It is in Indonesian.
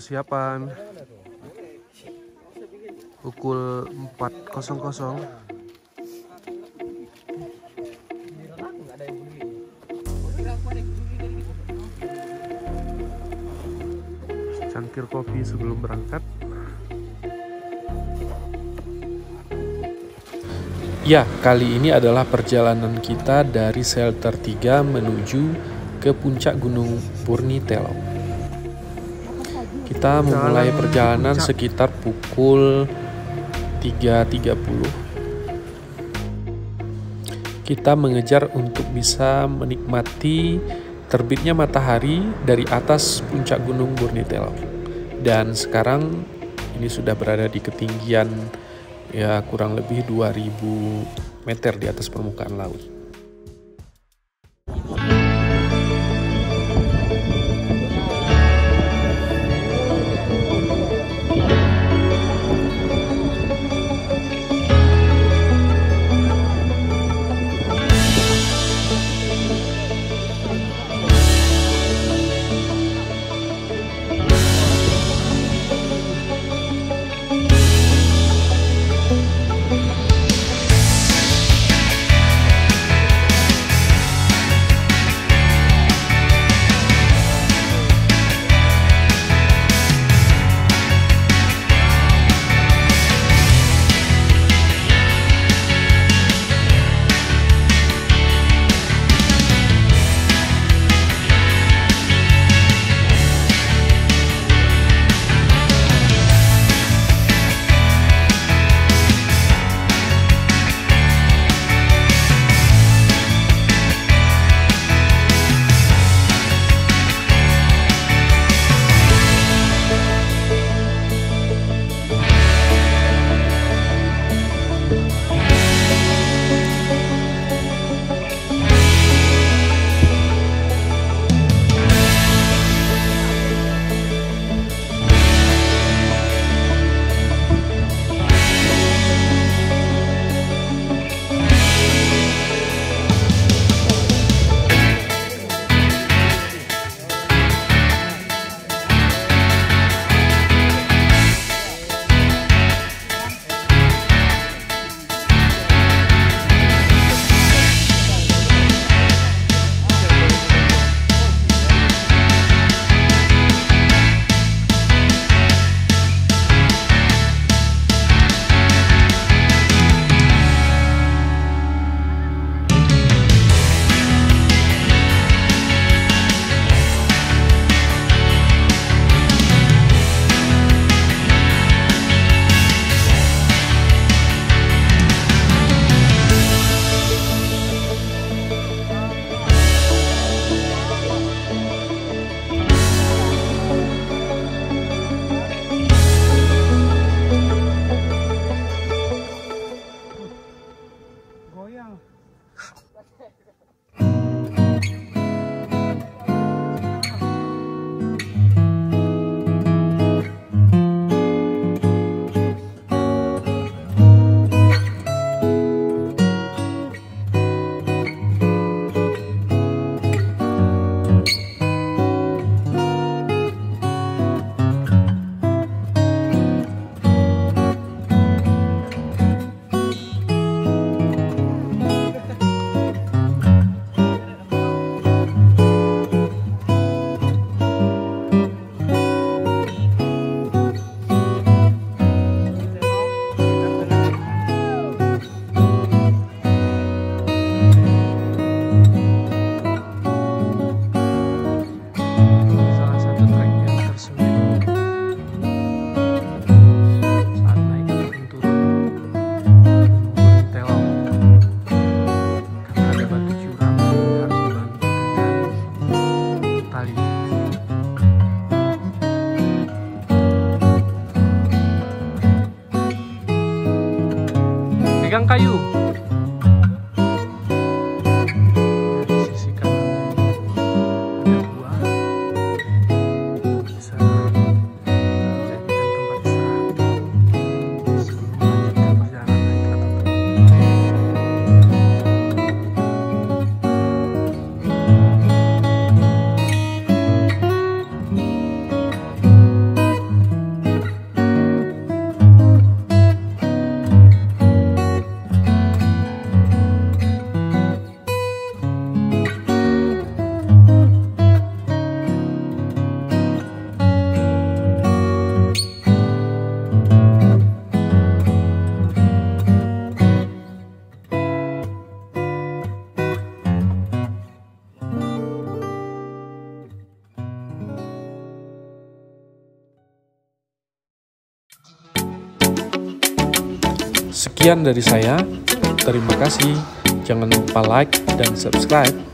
persiapan pukul 4.00. Cangkir kopi sebelum berangkat. Ya, kali ini adalah perjalanan kita dari shelter 3 menuju ke puncak Gunung Purni Telong. Kita memulai perjalanan sekitar pukul 3.30. Kita mengejar untuk bisa menikmati terbitnya matahari dari atas puncak Gunung Purni Telong. Dan sekarang ini sudah berada di ketinggian ya kurang lebih 2000 meter di atas permukaan laut. Pegang kayu. Di sisi kanan ada buah. Bisa jadikan tempat istirahat sebelum melanjutkan perjalanan naik ke atas. Sekian dari saya, terima kasih. Jangan lupa like dan subscribe.